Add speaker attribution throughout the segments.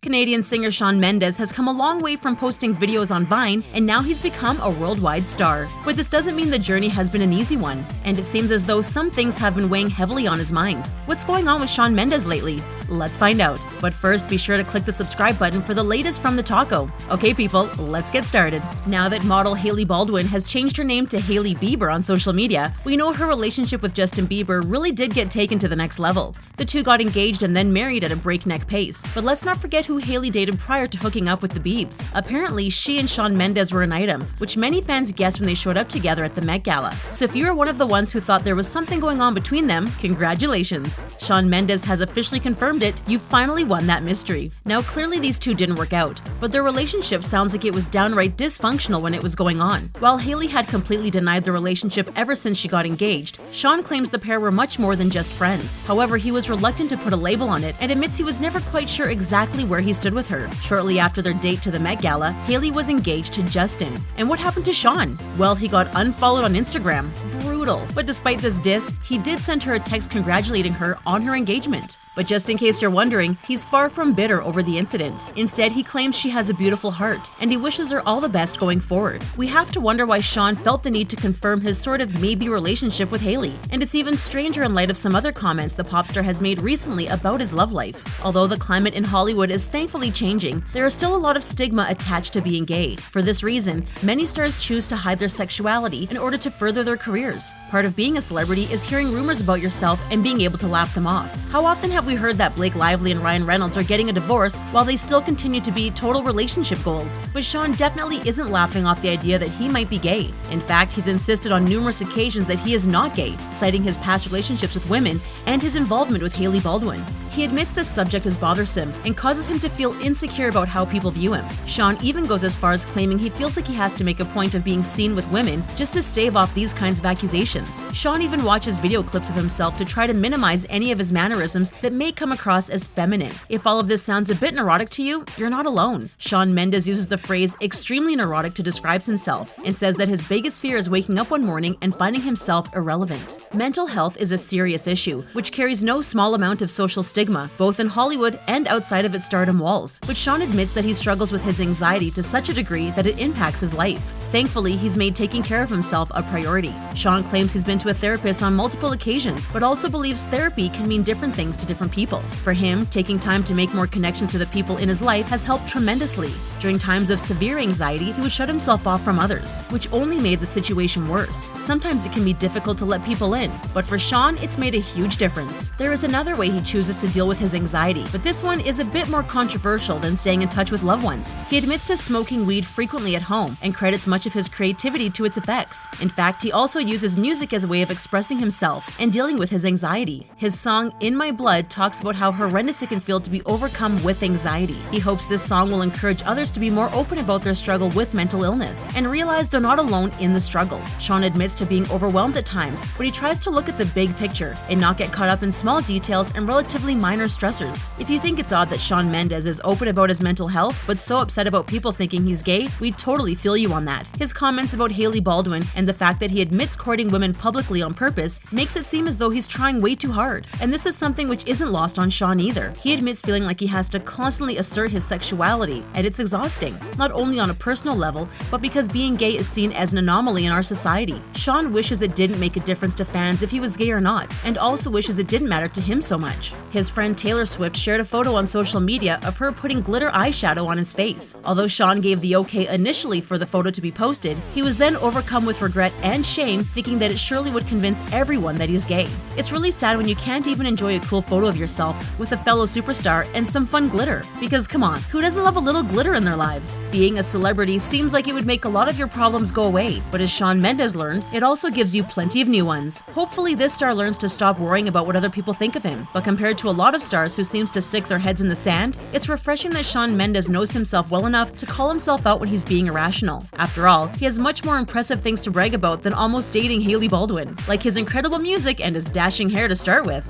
Speaker 1: Canadian singer Shawn Mendes has come a long way from posting videos on Vine, and now he's become a worldwide star. But this doesn't mean the journey has been an easy one, and it seems as though some things have been weighing heavily on his mind. What's going on with Shawn Mendes lately? Let's find out. But first, be sure to click the subscribe button for the latest from the taco. Okay people, let's get started. Now that model Hailey Baldwin has changed her name to Hailey Bieber on social media, we know her relationship with Justin Bieber really did get taken to the next level. The two got engaged and then married at a breakneck pace. But let's not forget who Hailey dated prior to hooking up with the Biebs. Apparently, she and Shawn Mendes were an item, which many fans guessed when they showed up together at the Met Gala. So if you are one of the ones who thought there was something going on between them, congratulations! Shawn Mendes has officially confirmed it. You finally won that mystery. Now clearly these two didn't work out, but their relationship sounds like it was downright dysfunctional when it was going on. While Hailey had completely denied the relationship ever since she got engaged, Shawn claims the pair were much more than just friends. However, he was reluctant to put a label on it and admits he was never quite sure exactly where he stood with her. Shortly after their date to the Met Gala, Hailey was engaged to Justin. And what happened to Shawn? Well, he got unfollowed on Instagram. Brutal. But despite this diss, he did send her a text congratulating her on her engagement. But just in case you're wondering, he's far from bitter over the incident. Instead, he claims she has a beautiful heart, and he wishes her all the best going forward. We have to wonder why Shawn felt the need to confirm his sort of maybe relationship with Hailey. And it's even stranger in light of some other comments the pop star has made recently about his love life. Although the climate in Hollywood is thankfully changing, there is still a lot of stigma attached to being gay. For this reason, many stars choose to hide their sexuality in order to further their careers. Part of being a celebrity is hearing rumors about yourself and being able to laugh them off. How often have we heard that Blake Lively and Ryan Reynolds are getting a divorce while they still continue to be total relationship goals? But Shawn definitely isn't laughing off the idea that he might be gay. In fact, he's insisted on numerous occasions that he is not gay, citing his past relationships with women and his involvement with Hailey Baldwin. He admits this subject is bothersome and causes him to feel insecure about how people view him. Shawn even goes as far as claiming he feels like he has to make a point of being seen with women just to stave off these kinds of accusations. Shawn even watches video clips of himself to try to minimize any of his mannerisms that may come across as feminine. If all of this sounds a bit neurotic to you, you're not alone. Shawn Mendes uses the phrase extremely neurotic to describe himself and says that his biggest fear is waking up one morning and finding himself irrelevant. Mental health is a serious issue, which carries no small amount of social stigma, both in Hollywood and outside of its stardom walls. But Shawn admits that he struggles with his anxiety to such a degree that it impacts his life. Thankfully, he's made taking care of himself a priority. Shawn claims he's been to a therapist on multiple occasions, but also believes therapy can mean different things to different people. For him, taking time to make more connections to the people in his life has helped tremendously. During times of severe anxiety, he would shut himself off from others, which only made the situation worse. Sometimes it can be difficult to let people in, but for Shawn, it's made a huge difference. There is another way he chooses to deal with his anxiety, but this one is a bit more controversial than staying in touch with loved ones. He admits to smoking weed frequently at home and credits much of his creativity to its effects. In fact, he also uses music as a way of expressing himself and dealing with his anxiety. His song In My Blood talks about how horrendous it can feel to be overcome with anxiety. He hopes this song will encourage others to be more open about their struggle with mental illness and realize they're not alone in the struggle. Shawn admits to being overwhelmed at times, but he tries to look at the big picture and not get caught up in small details and relatively minor stressors. If you think it's odd that Shawn Mendes is open about his mental health but so upset about people thinking he's gay, we totally feel you on that. His comments about Hailey Baldwin and the fact that he admits courting women publicly on purpose makes it seem as though he's trying way too hard. And this is something which isn't lost on Shawn either. He admits feeling like he has to constantly assert his sexuality, and it's exhausting, not only on a personal level, but because being gay is seen as an anomaly in our society. Shawn wishes it didn't make a difference to fans if he was gay or not, and also wishes it didn't matter to him so much. His friend Taylor Swift shared a photo on social media of her putting glitter eyeshadow on his face. Although Shawn gave the okay initially for the photo to be posted, he was then overcome with regret and shame, thinking that it surely would convince everyone that he's gay. It's really sad when you can't even enjoy a cool photo of yourself with a fellow superstar and some fun glitter. Because come on, who doesn't love a little glitter in their lives? Being a celebrity seems like it would make a lot of your problems go away, but as Shawn Mendes learned, it also gives you plenty of new ones. Hopefully this star learns to stop worrying about what other people think of him, but compared to a lot of stars who seems to stick their heads in the sand, it's refreshing that Shawn Mendes knows himself well enough to call himself out when he's being irrational. After all, he has much more impressive things to brag about than almost dating Hailey Baldwin, like his incredible music and his dashing hair to start with.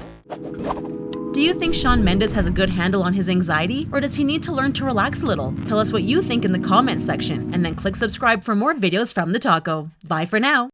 Speaker 1: Do you think Shawn Mendes has a good handle on his anxiety, or does he need to learn to relax a little? Tell us what you think in the comments section, and then click subscribe for more videos from the taco. Bye for now.